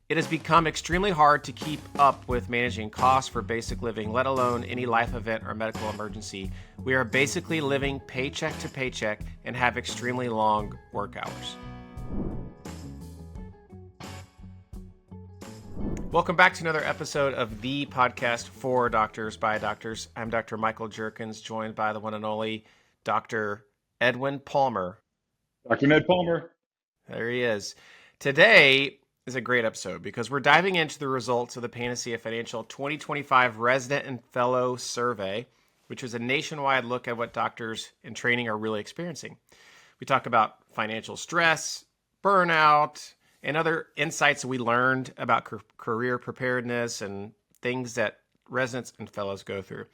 It has become extremely hard to keep up with managing costs for basic living, let alone any life event or medical emergency. We are basically living paycheck to paycheck and have extremely long work hours. Welcome back to another episode of the podcast for doctors by doctors. I'm Dr. Michael Jerkins, joined by the one and only Dr. Edwin Palmer. Dr. Ned Palmer. There he is. Today is a great episode because we're diving into the results of the Panacea Financial 2025 Resident and Fellow Survey, which was a nationwide look at what doctors in training are really experiencing. We talk about financial stress, burnout, and other insights we learned about career preparedness and things that residents and fellows go through.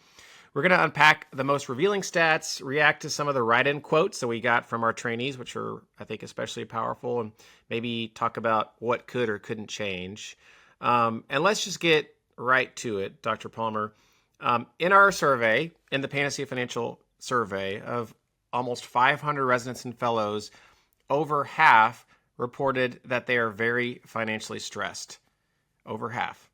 We're going to unpack the most revealing stats, react to some of the write-in quotes that we got from our trainees, which are, I think, especially powerful, and maybe talk about what could or couldn't change. And let's just get right to it, Dr. Palmer. In our survey, in the Panacea Financial survey of almost 500 residents and fellows, over half reported that they are very financially stressed. Over half.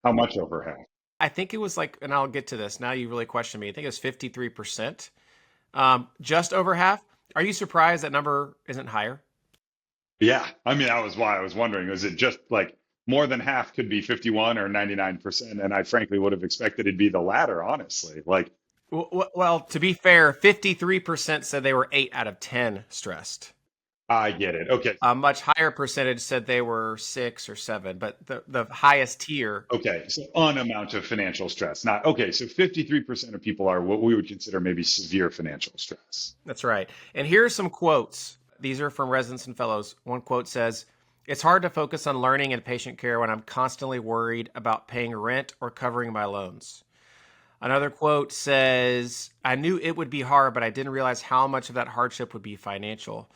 How much over half? I think it was like, and I'll get to this. Now you really question me. I think it was 53%. Just over half. Are you surprised that number isn't higher? Yeah. I mean, that was why I was wondering. Was it just like more than half could be 51 or 99%? And I frankly would have expected it'd be the latter, honestly. Well, to be fair, 53% said they were 8 out of 10 stressed. I get it. Okay. A much higher percentage said they were 6 or 7, but the highest tier. Okay. So on amount of financial stress. Not okay. So 53% of people are what we would consider maybe severe financial stress. That's right. And here are some quotes. These are from residents and fellows. One quote says, "It's hard to focus on learning and patient care when I'm constantly worried about paying rent or covering my loans." Another quote says, "I knew it would be hard, but I didn't realize how much of that hardship would be financial."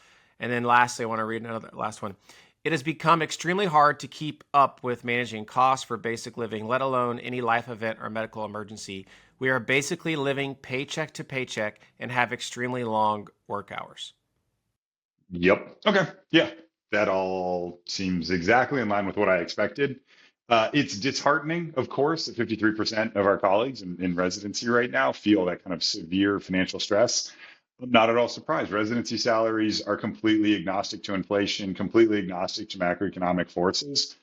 And then lastly, I want to read another last one. "It has become extremely hard to keep up with managing costs for basic living, let alone any life event or medical emergency. We are basically living paycheck to paycheck and have extremely long work hours." Yep. Okay. Yeah. That all seems exactly in line with what I expected. It's disheartening, of course, that 53% of our colleagues in residency right now feel that kind of severe financial stress. I'm not at all surprised. Residency salaries are completely agnostic to inflation, completely agnostic to macroeconomic forces.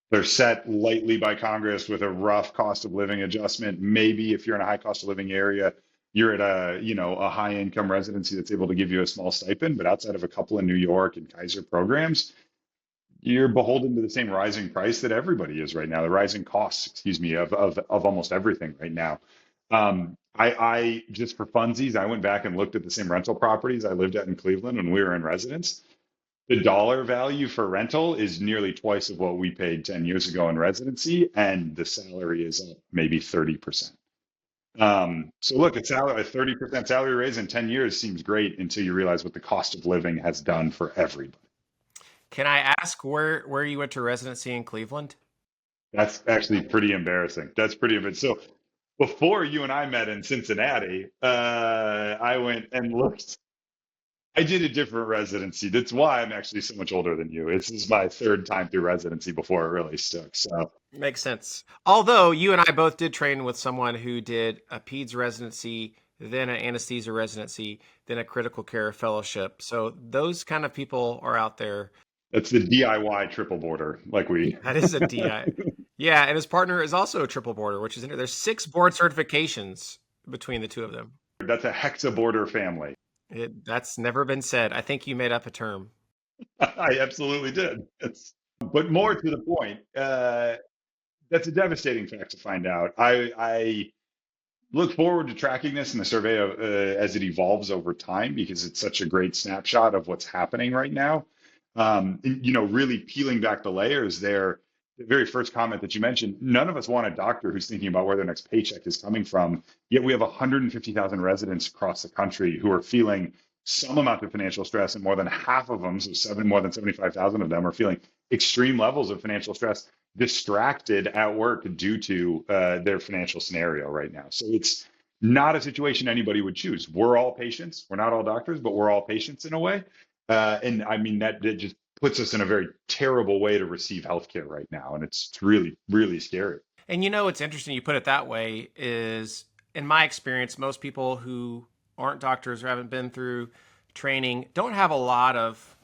They're set lightly by Congress with a rough cost of living adjustment. Maybe if you're in a high cost of living area, you're at a high income residency that's able to give you a small stipend. But outside of a couple in New York and Kaiser programs, you're beholden to the same rising price that everybody is right now, the rising costs, of almost everything right now. I just for funsies, I went back and looked at the same rental properties I lived at in Cleveland when we were in residence. The dollar value for rental is nearly twice of what we paid 10 years ago in residency, and the salary is up maybe 30%. So look, a 30% salary raise in 10 years seems great until you realize what the cost of living has done for everybody. Can I ask where you went to residency in Cleveland? That's actually pretty embarrassing. That's pretty embarrassing. So before you and I met in Cincinnati, I went and looked. I did a different residency. That's why I'm actually so much older than you. This is my third time through residency before it really stuck. So Makes sense. Although you and I both did train with someone who did a peds residency, then an anesthesia residency, then a critical care fellowship. So those kind of people are out there. that's the DIY triple border, like we. That is a DI. Yeah, and his partner is also a triple boarder, which is there's 6 board certifications between the two of them. That's a hexa border family. That's never been said. I think you made up a term. I absolutely did. But more to the point, that's a devastating fact to find out. I look forward to tracking this in the survey as it evolves over time because it's such a great snapshot of what's happening right now. Really peeling back the layers there. The very first comment that you mentioned, none of us want a doctor who's thinking about where their next paycheck is coming from. Yet we have 150,000 residents across the country who are feeling some amount of financial stress, and more than half of them, more than 75,000 of them, are feeling extreme levels of financial stress, distracted at work due to their financial scenario right now. So it's not a situation anybody would choose. We're all patients. We're not all doctors, but we're all patients in a way. And I mean, that just puts us in a very terrible way to receive healthcare right now. And it's really, really scary. And it's interesting you put it that way is in my experience, most people who aren't doctors or haven't been through training don't have a lot of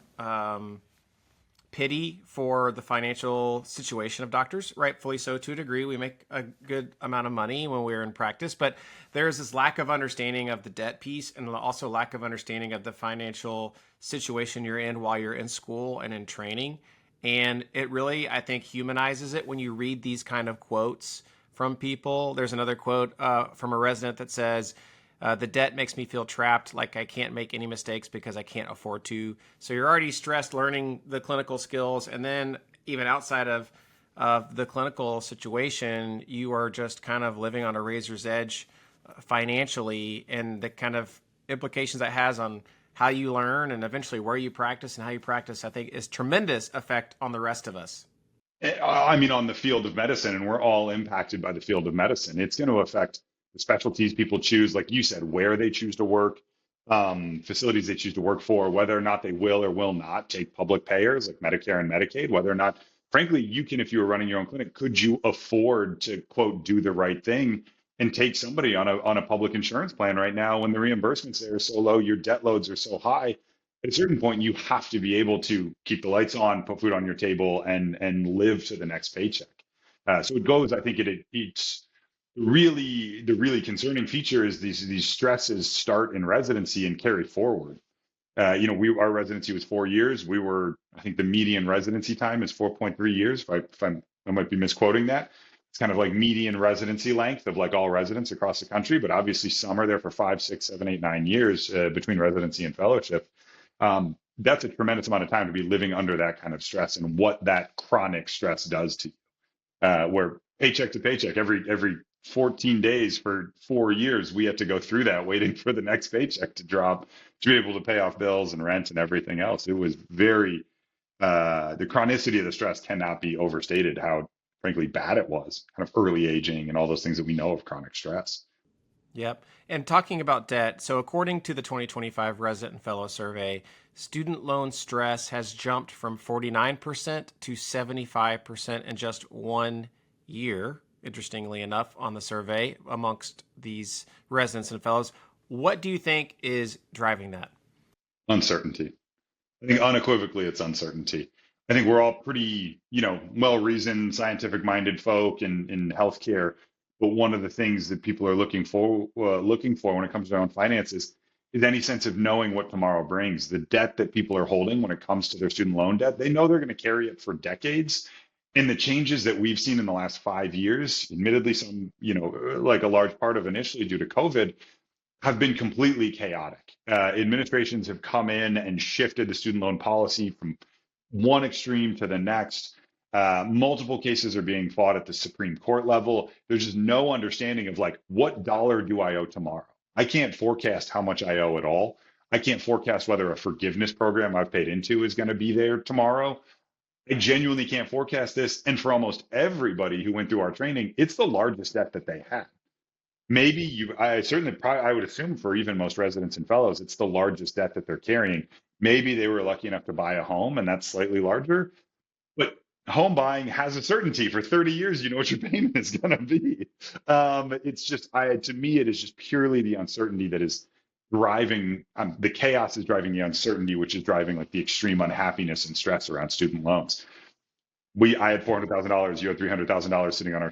pity for the financial situation of doctors, rightfully so to a degree. We make a good amount of money when we're in practice, but there's this lack of understanding of the debt piece and also lack of understanding of the financial situation you're in while you're in school and in training. And it really, I think, humanizes it when you read these kind of quotes from people. There's another quote from a resident that says, the debt makes me feel trapped, like I can't make any mistakes because I can't afford to. So you're already stressed learning the clinical skills. And then even outside of the clinical situation, you are just kind of living on a razor's edge financially, and the kind of implications that has on how you learn and eventually where you practice and how you practice, I think, is tremendous effect on the rest of us. I mean, on the field of medicine, and we're all impacted by the field of medicine, it's going to affect the specialties people choose, like you said, where they choose to work, facilities they choose to work for, whether or not they will or will not take public payers like Medicare and Medicaid, whether or not, frankly, you can, if you were running your own clinic, could you afford to, quote, do the right thing and take somebody on a public insurance plan right now when the reimbursements there are so low, your debt loads are so high? At a certain point, you have to be able to keep the lights on, put food on your table, and live to the next paycheck. So it goes. I think it's really the really concerning feature is these stresses start in residency and carry forward. Our residency was 4 years. I think the median residency time is 4.3 years. I might be misquoting that. It's kind of like median residency length of like all residents across the country, but obviously some are there for 5, 6, 7, 8, 9 years between residency and fellowship. That's a tremendous amount of time to be living under that kind of stress and what that chronic stress does to you. Where paycheck to paycheck, every 14 days for 4 years, we have to go through that waiting for the next paycheck to drop to be able to pay off bills and rent and everything else. It was the chronicity of the stress cannot be overstated, how frankly bad it was, kind of early aging and all those things that we know of chronic stress. Yep. And talking about debt, so according to the 2025 Resident and Fellow Survey, student loan stress has jumped from 49% to 75% in just 1 year, interestingly enough, on the survey amongst these residents and fellows. What do you think is driving that? Uncertainty. I think unequivocally it's uncertainty. I think we're all pretty, well-reasoned, scientific-minded folk in healthcare. But one of the things that people are looking for when it comes to their own finances is any sense of knowing what tomorrow brings. The debt that people are holding when it comes to their student loan debt, they know they're going to carry it for decades. And the changes that we've seen in the last 5 years, admittedly, some, like a large part of initially due to COVID, have been completely chaotic. Administrations have come in and shifted the student loan policy from one extreme to the next. Multiple cases are being fought at the Supreme Court level. There's just no understanding of like, what dollar do I owe tomorrow? I can't forecast how much I owe at all. I can't forecast whether a forgiveness program I've paid into is going to be there tomorrow. I genuinely can't forecast this. And for almost everybody who went through our training, it's the largest debt that they had. I would assume for even most residents and fellows, it's the largest debt that they're carrying. Maybe they were lucky enough to buy a home and that's slightly larger, but home buying has a certainty for 30 years. You know what your payment is going to be. It's just, to me, it is just purely the uncertainty that is driving, the chaos is driving the uncertainty, which is driving like the extreme unhappiness and stress around student loans. I had $400,000, you had $300,000 sitting on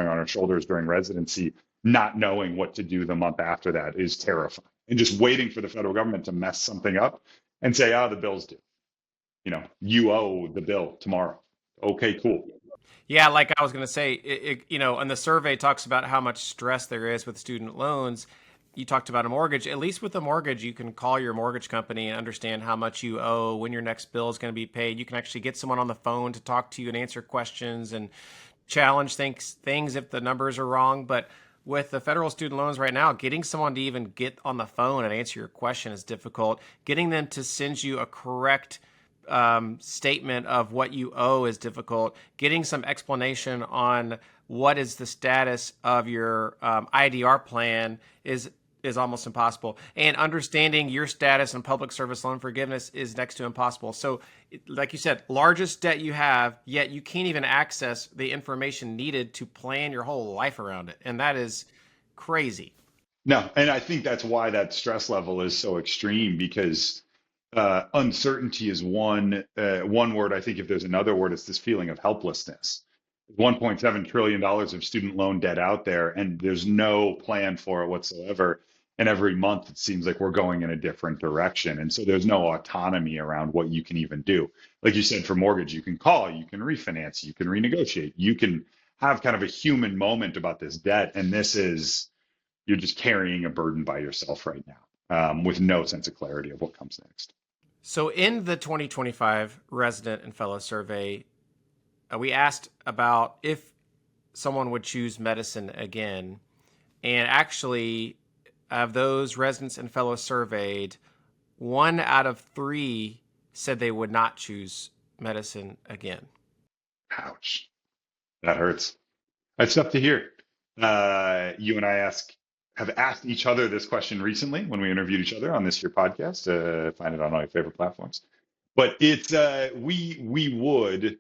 our shoulders during residency. Not knowing what to do the month after that is terrifying. And just waiting for the federal government to mess something up and say, the bill's due. You owe the bill tomorrow. Okay, cool. Yeah, like I was going to say, and the survey talks about how much stress there is with student loans. You talked about a mortgage. At least with a mortgage, you can call your mortgage company and understand how much you owe, when your next bill is going to be paid. You can actually get someone on the phone to talk to you and answer questions and challenge things if the numbers are wrong. But with the federal student loans right now, getting someone to even get on the phone and answer your question is difficult. Getting them to send you a correct statement of what you owe is difficult. Getting some explanation on what is the status of your IDR plan is is almost impossible. And understanding your status in public service loan forgiveness is next to impossible. So, like you said, largest debt you have, yet you can't even access the information needed to plan your whole life around it. And that is crazy. No, and I think that's why that stress level is so extreme because uncertainty is one word. I think if there's another word, it's this feeling of helplessness. $1.7 trillion of student loan debt out there, and there's no plan for it whatsoever. And every month it seems like we're going in a different direction. And so there's no autonomy around what you can even do. Like you said, for mortgage, you can call, you can refinance, you can renegotiate, you can have kind of a human moment about this debt. And this is, you're just carrying a burden by yourself right now, with no sense of clarity of what comes next. So, in the 2025 resident and fellow survey, we asked about if someone would choose medicine again. And actually, of those residents and fellows surveyed, 1 out of 3 said they would not choose medicine again. Ouch. That hurts. That's tough to hear. You and I have asked each other this question recently when we interviewed each other on this year podcast. Find it on all your favorite platforms. But it's we would,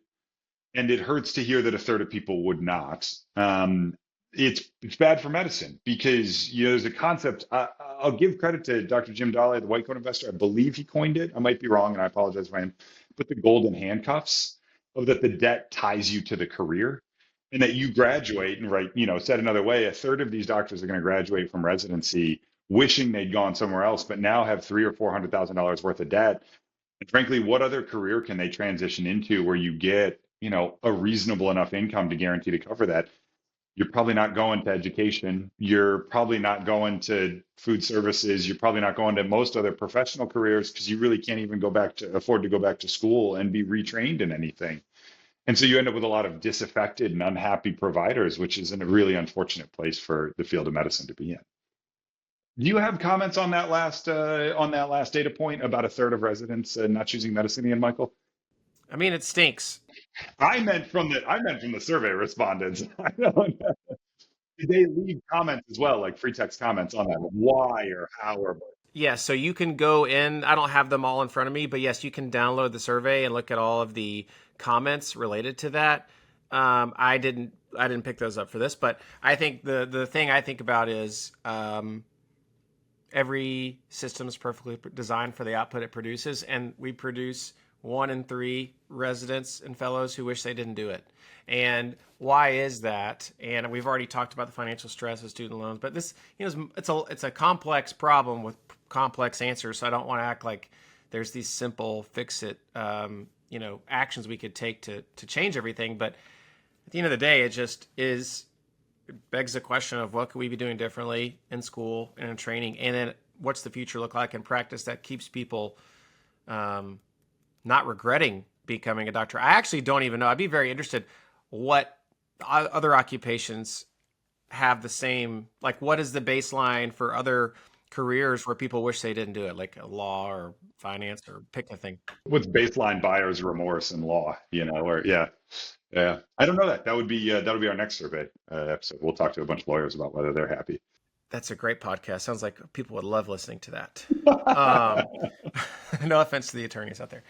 and it hurts to hear that a third of people would not. It's bad for medicine because there's a concept. I'll give credit to Dr. Jim Dahle, the white coat investor. I believe he coined it. I might be wrong, and I apologize if I am. But the golden handcuffs of that the debt ties you to the career, and that you graduate and right. Said another way, a third of these doctors are going to graduate from residency wishing they'd gone somewhere else, but now have $300,000 or $400,000 worth of debt. And frankly, what other career can they transition into where you get a reasonable enough income to guarantee to cover that? You're probably not going to education. You're probably not going to food services. You're probably not going to most other professional careers because you really can't even afford to go back to school and be retrained in anything. And so you end up with a lot of disaffected and unhappy providers, which is in a really unfortunate place for the field of medicine to be in. Do you have comments on that last data point about a third of residents not choosing medicine again, Michael? I mean, it stinks. I meant from the survey respondents. I don't know. Did they leave comments as well, like free text comments on that? Why or how or what? Yeah, so you can go in. I don't have them all in front of me, but yes, you can download the survey and look at all of the comments related to that. I didn't pick those up for this, but I think the thing I think about is every system is perfectly designed for the output it produces, and we produce 1 in 3 residents and fellows who wish they didn't do it. And why is that? And we've already talked about the financial stress of student loans, but this, it's a complex problem with complex answers. So I don't want to act like there's these simple fix it, actions we could take to change everything. But at the end of the day, it begs the question of what could we be doing differently in school and in training, and then what's the future look like in practice that keeps people not regretting becoming a doctor. I actually don't even know. I'd be very interested what other occupations have the same, like what is the baseline for other careers where people wish they didn't do it, like law or finance or pick a thing. What's baseline buyer's remorse in law, or yeah. I don't know that. That would be our next survey episode. We'll talk to a bunch of lawyers about whether they're happy. That's a great podcast. Sounds like people would love listening to that. No offense to the attorneys out there.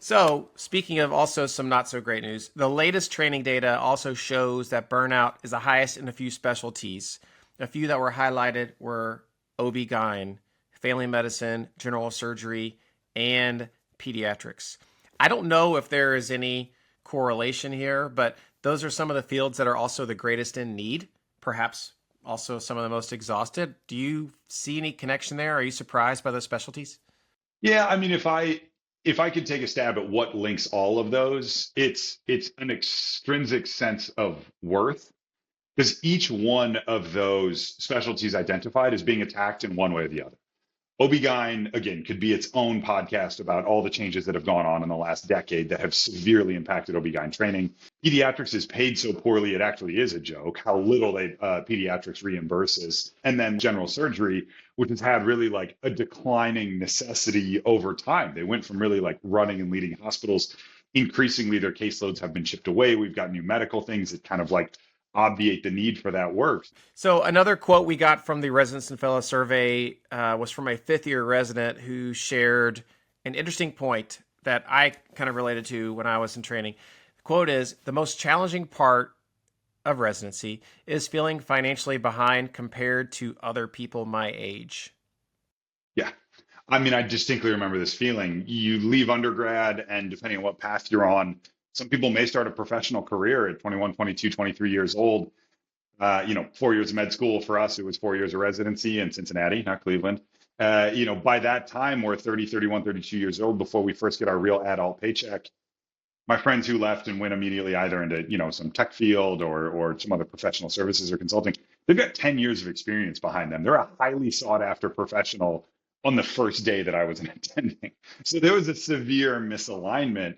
So speaking of also some not so great news, the latest training data also shows that burnout is the highest in a few specialties. A few that were highlighted were OB-GYN, family medicine, general surgery, and pediatrics. I don't know if there is any correlation here, but those are some of the fields that are also the greatest in need, perhaps also some of the most exhausted. Do you see any connection there? Are you surprised by those specialties? Yeah, I mean, if I could take a stab at what links all of those, it's an extrinsic sense of worth, because each one of those specialties identified is being attacked in one way or the other. OB-GYN, again, could be its own podcast about all the changes that have gone on in the last decade that have severely impacted OB-GYN training. Pediatrics is paid so poorly, it actually is a joke how little pediatrics reimburses. And then general surgery, which has had really like a declining necessity over time. They went from really like running and leading hospitals. Increasingly, their caseloads have been chipped away. We've got new medical things that kind of like obviate the need for that work. So another quote we got from the Residents and Fellows survey was from a fifth-year resident who shared an interesting point that I kind of related to when I was in training. The quote is, "The most challenging part of residency is feeling financially behind compared to other people my age." Yeah. I mean, I distinctly remember this feeling. You leave undergrad, and depending on what path you're on, some people may start a professional career at 21, 22, 23 years old. 4 years of med school for us, it was 4 years of residency in Cincinnati, not Cleveland. By that time, we're 30, 31, 32 years old before we first get our real adult paycheck. My friends who left and went immediately either into, some tech field or some other professional services or consulting, they've got 10 years of experience behind them. They're a highly sought after professional on the first day that I was attending. So there was a severe misalignment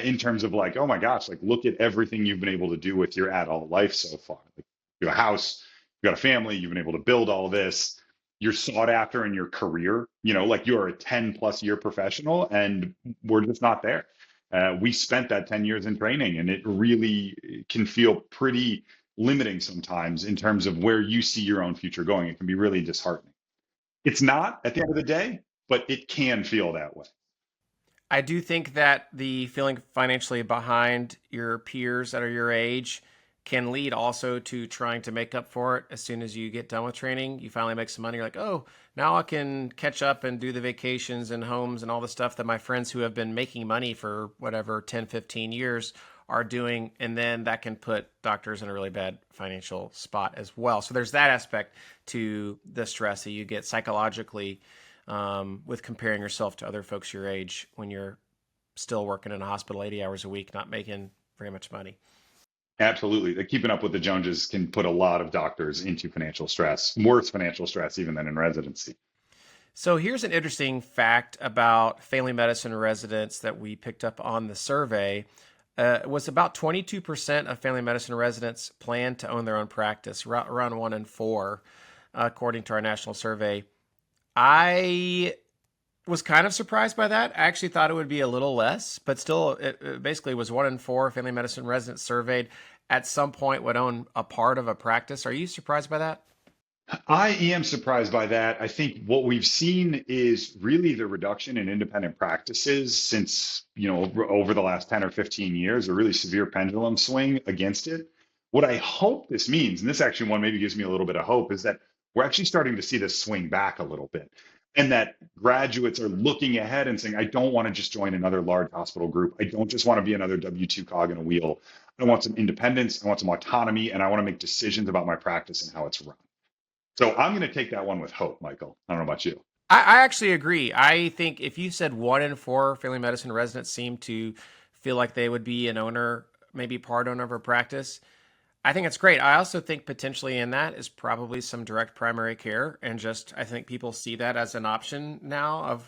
in terms of like, oh my gosh, like look at everything you've been able to do with your adult life so far. Like, you have a house, you got a family, you've been able to build all this. You're sought after in your career, like you're a 10 plus year professional, and we're just not there. We spent that 10 years in training, and it really can feel pretty limiting sometimes in terms of where you see your own future going. It can be really disheartening. It's not at the end of the day, but it can feel that way. I do think that the feeling financially behind your peers that are your age can lead also to trying to make up for it as soon as you get done with training. You finally make some money. You're like, oh, now I can catch up and do the vacations and homes and all the stuff that my friends who have been making money for whatever 10, 15 years are doing. And then that can put doctors in a really bad financial spot as well. So there's that aspect to the stress that you get psychologically with comparing yourself to other folks your age when you're still working in a hospital 80 hours a week, not making very much money. Absolutely. Keeping up with the Joneses can put a lot of doctors into financial stress, worse financial stress even than in residency. So here's an interesting fact about family medicine residents that we picked up on the survey. It was about 22% of family medicine residents plan to own their own practice, around 1 in 4, according to our national survey. I was kind of surprised by that. I actually thought it would be a little less, but still, it basically was 1 in 4 family medicine residents surveyed at some point would own a part of a practice. Are you surprised by that? I am surprised by that. I think what we've seen is really the reduction in independent practices since, over the last 10 or 15 years, a really severe pendulum swing against it. What I hope this means, and this actually one maybe gives me a little bit of hope, is that we're actually starting to see this swing back a little bit. And that graduates are looking ahead and saying, I don't want to just join another large hospital group. I don't just want to be another W-2 cog in a wheel. I want some independence. I want some autonomy, and I want to make decisions about my practice and how it's run. So I'm going to take that one with hope, Michael. I don't know about you. I actually agree. I think if you said 1 in 4 family medicine residents seem to feel like they would be an owner, maybe part owner of a practice, I think it's great. I also think potentially in that is probably some direct primary care, and just I think people see that as an option now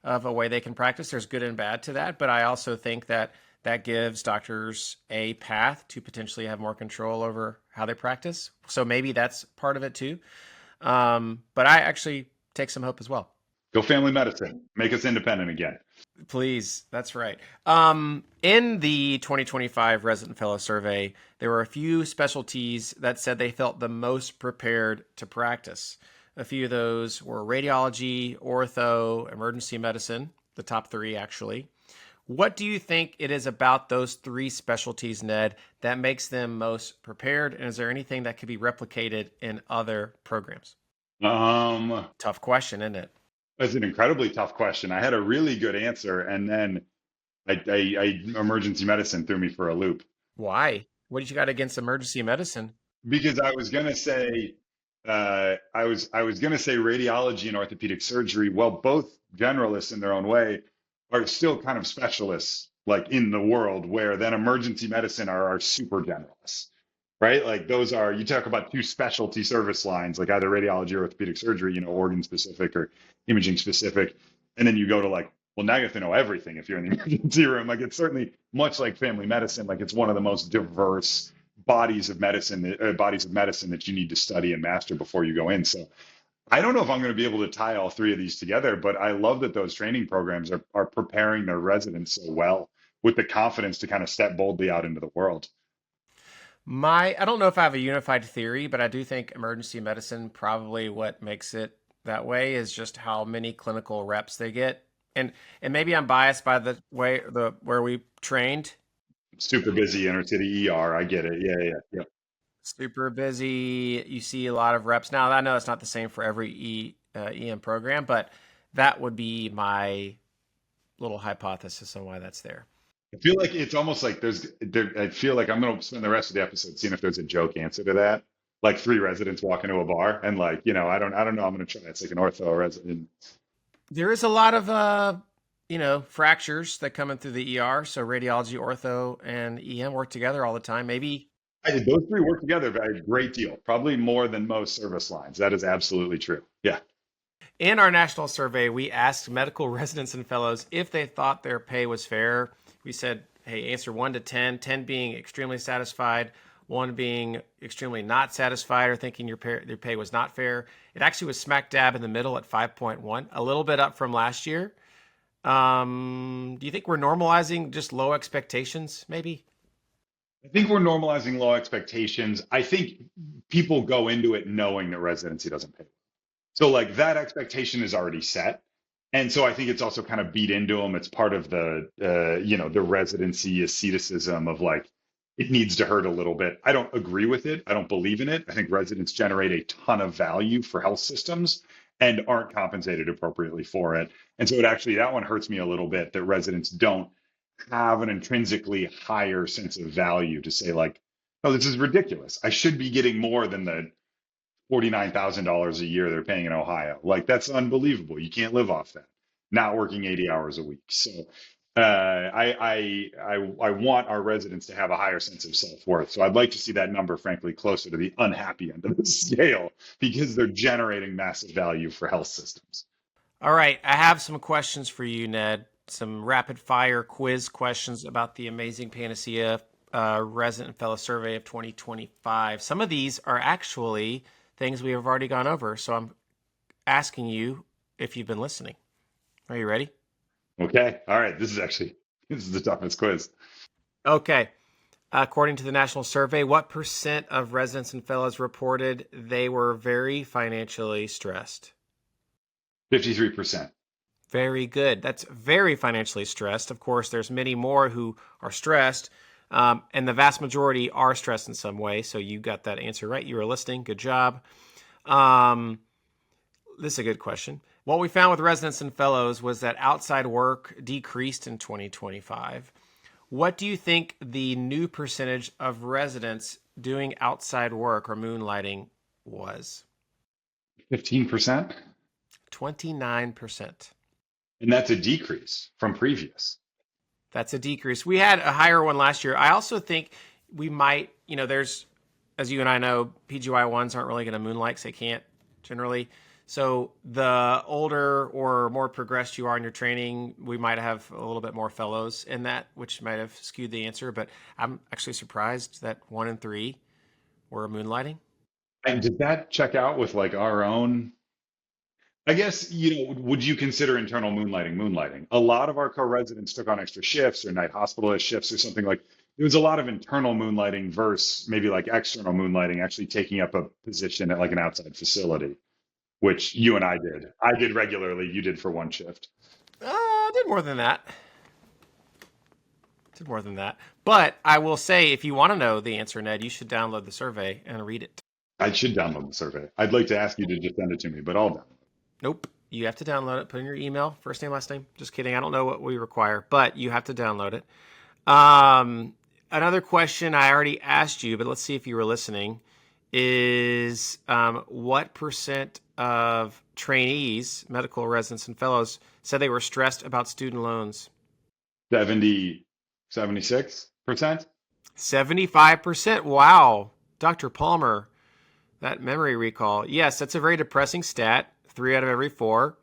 of a way they can practice. There's good and bad to that, but I also think that that gives doctors a path to potentially have more control over how they practice. So maybe that's part of it too. But I actually take some hope as well. Go family medicine. Make us independent again. Please, that's right. In the 2025 Resident Fellow Survey, there were a few specialties that said they felt the most prepared to practice. A few of those were radiology, ortho, emergency medicine, the top 3 actually. What do you think it is about those 3 specialties, Ned, that makes them most prepared? And is there anything that could be replicated in other programs? Tough question, isn't it? That's an incredibly tough question. I had a really good answer, and then emergency medicine threw me for a loop. Why? What did you got against emergency medicine? Because I was gonna say, I was gonna say radiology and orthopedic surgery. Well, both generalists in their own way are still kind of specialists, like in the world, where then emergency medicine are super generalists, right? Like those are, you talk about 2 specialty service lines, like either radiology or orthopedic surgery, organ specific or imaging specific. And then you go to like, well, now you have to know everything if you're in the emergency room. Like it's certainly much like family medicine, like it's one of the most diverse bodies of medicine that you need to study and master before you go in. So I don't know if I'm going to be able to tie all 3 of these together, but I love that those training programs are preparing their residents so well with the confidence to kind of step boldly out into the world. I don't know if I have a unified theory, but I do think emergency medicine probably what makes it that way is just how many clinical reps they get. And maybe I'm biased by the way the where we trained. Super busy inner city ER. I get it. Yeah, yeah, yeah. Super busy. You see a lot of reps. Now, I know it's not the same for every EM program, but that would be my little hypothesis on why that's there. I feel like it's almost like I feel like I'm going to spend the rest of the episode seeing if there's a joke answer to that. Like three residents walk into a bar and like, I don't know. I'm going to try. It's like an ortho resident. There is a lot of fractures that come in through the ER. So radiology, ortho, and EM work together all the time. Maybe Those three work together a great deal, probably more than most service lines. That is absolutely true. Yeah. in our national survey, we asked medical residents and fellows if they thought their pay was fair. We said, hey, answer 1 to 10, 10 being extremely satisfied, 1 being extremely not satisfied or thinking your pay was not fair. It actually was smack dab in the middle at 5.1, a little bit up from last year. Do you think we're normalizing just low expectations, maybe? I think we're normalizing low expectations. I think people go into it knowing that residency doesn't pay. So like that expectation is already set. And so I think it's also kind of beat into them. It's part of the residency asceticism of like, it needs to hurt a little bit. I don't agree with it. I don't believe in it. I think residents generate a ton of value for health systems and aren't compensated appropriately for it. And so that one hurts me a little bit that residents don't have an intrinsically higher sense of value to say like, oh, this is ridiculous. I should be getting more than the $49,000 a year they're paying in Ohio. Like that's unbelievable. You can't live off that. Not working 80 hours a week. So I want our residents to have a higher sense of self worth. So I'd like to see that number, frankly, closer to the unhappy end of the scale because they're generating massive value for health systems. All right, I have some questions for you, Ned. Some rapid fire quiz questions about the amazing Panacea Resident and Fellow Survey of 2025. Some of these are actually things we have already gone over, so I'm asking you if you've been listening. Are you ready? Okay. All right. This is the toughest quiz. Okay. According to the national survey, what percent of residents and fellows reported they were very financially stressed? 53%. Very good. That's very financially stressed. Of course, there's many more who are stressed, and the vast majority are stressed in some way. So you got that answer right. You were listening. Good job. This is a good question. What we found with residents and fellows was that outside work decreased in 2025. What do you think the new percentage of residents doing outside work or moonlighting was? 15%. 29%. And that's a decrease from previous. That's a decrease. We had a higher one last year. I also think we might, there's, as you and I know, PGY ones aren't really going to moonlight because they can't generally. So the older or more progressed you are in your training, we might have a little bit more fellows in that, which might have skewed the answer. But I'm actually surprised that 1 in 3 were moonlighting. And did that check out with like our own? I guess, would you consider internal moonlighting? A lot of our co-residents took on extra shifts or night hospitalist shifts or something like there was a lot of internal moonlighting versus maybe like external moonlighting actually taking up a position at like an outside facility, which you and I did. I did regularly. You did for one shift. Did more than that. Did more than that. But I will say, if you want to know the answer, Ned, you should download the survey and read it. I should download the survey. I'd like to ask you to just send it to me, but I'll download it. Nope. You have to download it. Put in your email, first name, last name. Just kidding. I don't know what we require, but you have to download it. Another question I already asked you, but let's see if you were listening, is what percent of trainees, medical residents, and fellows said they were stressed about student loans? 76%. 75%. Wow. Dr. Palmer, that memory recall. Yes, that's a very depressing stat. 3 out of every 4.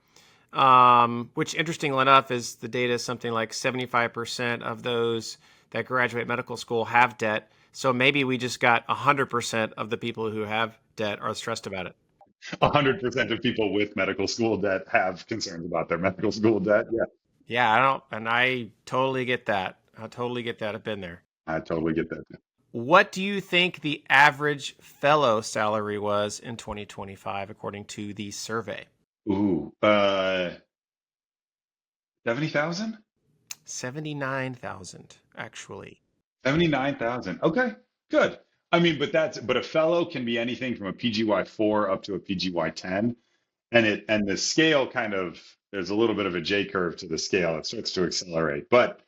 Which, interestingly enough, is the data is something like 75% of those that graduate medical school have debt. So maybe we just got 100% of the people who have debt are stressed about it. 100% of people with medical school debt have concerns about their medical school debt. Yeah, Yeah, I totally get that. I totally get that. I've been there. I totally get that. What do you think the average fellow salary was in 2025, according to the survey? Ooh, 70,000? 79,000, actually. 79,000. Okay, good. I mean, but a fellow can be anything from a PGY 4 up to a PGY 10, and the scale kind of, there's a little bit of a J curve to the scale. It starts to accelerate. But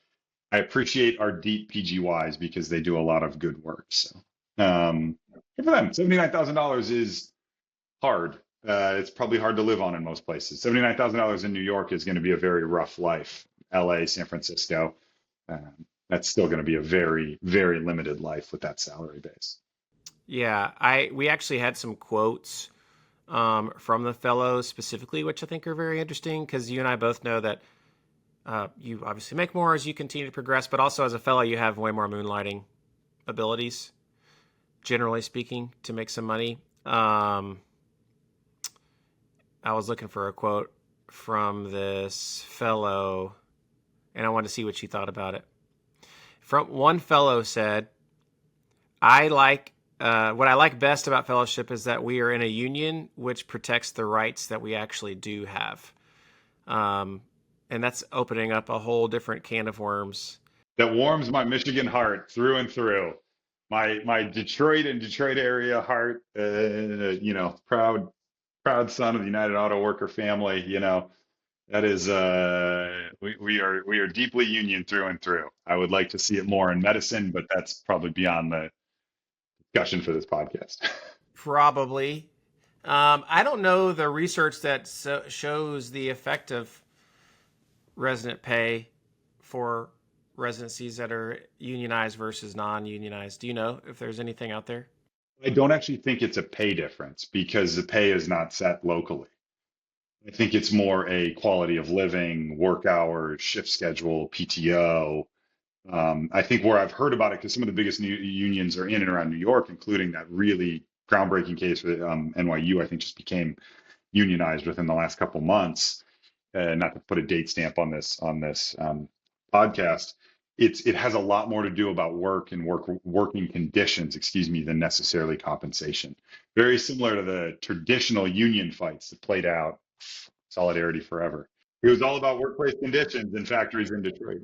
I appreciate our deep PGYs because they do a lot of good work. So good for them. $79,000 is hard. It's probably hard to live on in most places. $79,000 in New York is going to be a very rough life. LA, San Francisco, that's still going to be a very, very limited life with that salary base. Yeah, we actually had some quotes from the fellows specifically, which I think are very interesting because you and I both know that you obviously make more as you continue to progress, but also as a fellow, you have way more moonlighting abilities, generally speaking, to make some money. I was looking for a quote from this fellow, and I wanted to see what you thought about it. From one fellow said, "I like what I like best about fellowship is that we are in a union which protects the rights that we actually do have." And that's opening up a whole different can of worms. That warms my Michigan heart through and through. My Detroit and Detroit area heart, proud son of the United Auto Worker family, that is we are deeply union through and through. I would like to see it more in medicine, but that's probably beyond the discussion for this podcast. Probably. I don't know the research that shows the effect of resident pay for residencies that are unionized versus non-unionized. Do you know if there's anything out there? I don't actually think it's a pay difference because the pay is not set locally. I think it's more a quality of living, work hours, shift schedule, PTO. I think where I've heard about it, because some of the biggest unions are in and around New York, including that really groundbreaking case with NYU, I think just became unionized within the last couple months. Not to put a date stamp on this podcast, it has a lot more to do about working conditions, excuse me, than necessarily compensation. Very similar to the traditional union fights that played out Solidarity Forever. It was all about workplace conditions in factories in Detroit.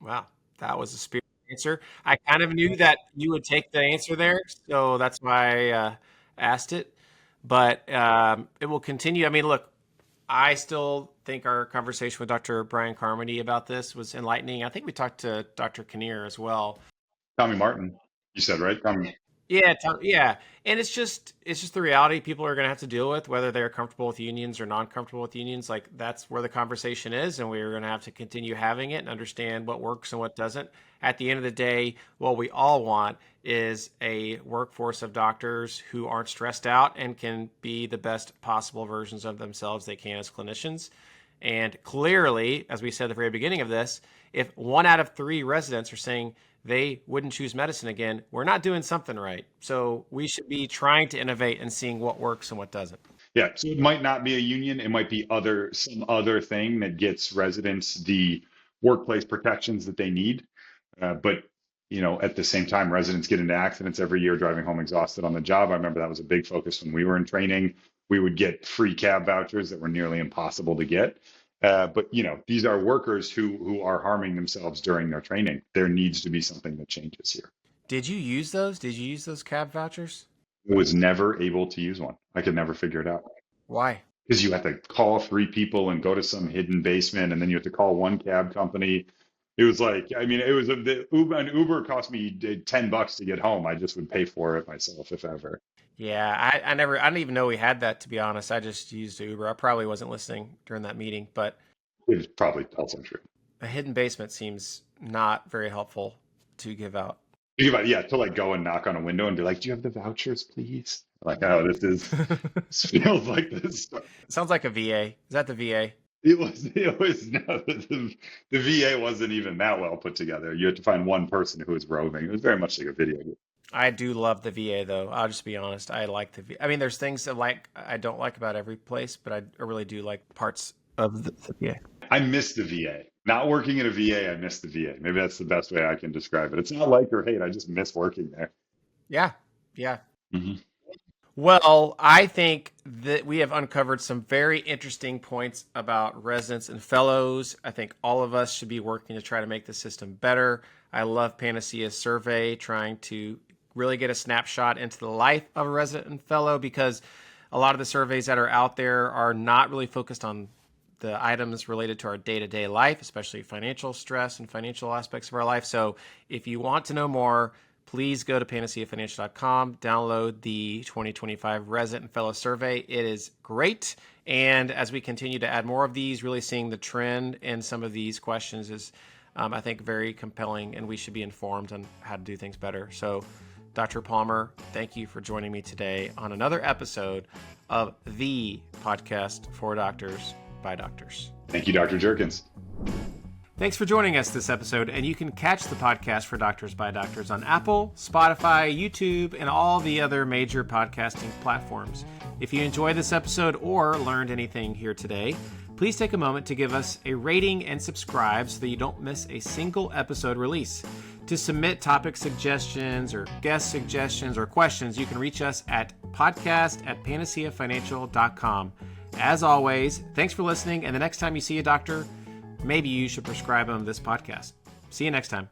Wow, that was a spirited answer. I kind of knew that you would take the answer there, so that's why I asked it. But it will continue. I mean, look, I still think our conversation with Dr. Brian Carmody about this was enlightening. I think we talked to Dr. Kinnear as well. Tommy Martin, you said, right? Tommy. Yeah, yeah, and it's just the reality people are going to have to deal with, whether they're comfortable with unions or non-comfortable with unions. Like that's where the conversation is, and we're going to have to continue having it and understand what works and what doesn't. At the end of the day, what we all want is a workforce of doctors who aren't stressed out and can be the best possible versions of themselves they can as clinicians. And clearly, as we said at the very beginning of this, if 1 out of 3 residents are saying they wouldn't choose medicine again, we're not doing something right. So we should be trying to innovate and seeing what works and what doesn't. Yeah, so it might not be a union. It might be some other thing that gets residents the workplace protections that they need. But at the same time, residents get into accidents every year driving home exhausted on the job. I remember that was a big focus when we were in training. We would get free cab vouchers that were nearly impossible to get. But these are workers who are harming themselves during their training. There needs to be something that changes here. Did you use those? Did you use those cab vouchers? I was never able to use one. I could never figure it out. Why? Because you have to call 3 people and go to some hidden basement, and then you have to call one cab company. It was like, I mean, it was the Uber, and Uber cost me $10 to get home. I just would pay for it myself if ever. Yeah, I didn't even know we had that, to be honest. I just used Uber. I probably wasn't listening during that meeting, but It's probably also true. a hidden basement seems not very helpful to give out. Think about it, yeah, to like go and knock on a window and be like, "Do you have the vouchers, please?" Like, oh, this feels like this. Sounds like a VA. Is that the VA? It was no, the VA wasn't even that well put together. You had to find one person who was roving. It was very much like a video game. I do love the VA though. I'll just be honest. I like the VA. I mean, there's things that I don't like about every place, but I really do like parts of the VA. I miss the VA. Not working at a VA, I miss the VA. Maybe that's the best way I can describe it. It's not like or hate. I just miss working there. Yeah. Yeah. Hmm. Well, I think that we have uncovered some very interesting points about residents and fellows. I think all of us should be working to try to make the system better. I love Panacea's survey, trying to really get a snapshot into the life of a resident and fellow, because a lot of the surveys that are out there are not really focused on the items related to our day-to-day life, especially financial stress and financial aspects of our life. So if you want to know more, please go to panaceafinancial.com, download the 2025 Resident and Fellow Survey. It is great. And as we continue to add more of these, really seeing the trend in some of these questions is, I think, very compelling, and we should be informed on how to do things better. So, Dr. Palmer, thank you for joining me today on another episode of the podcast for doctors by doctors. Thank you, Dr. Jerkins. Thanks for joining us this episode, and you can catch the podcast for Doctors by Doctors on Apple, Spotify, YouTube, and all the other major podcasting platforms. If you enjoyed this episode or learned anything here today, please take a moment to give us a rating and subscribe so that you don't miss a single episode release. To submit topic suggestions or guest suggestions or questions, you can reach us at podcast@panaceafinancial.com. As always, thanks for listening, and the next time you see a doctor, maybe you should prescribe them this podcast. See you next time.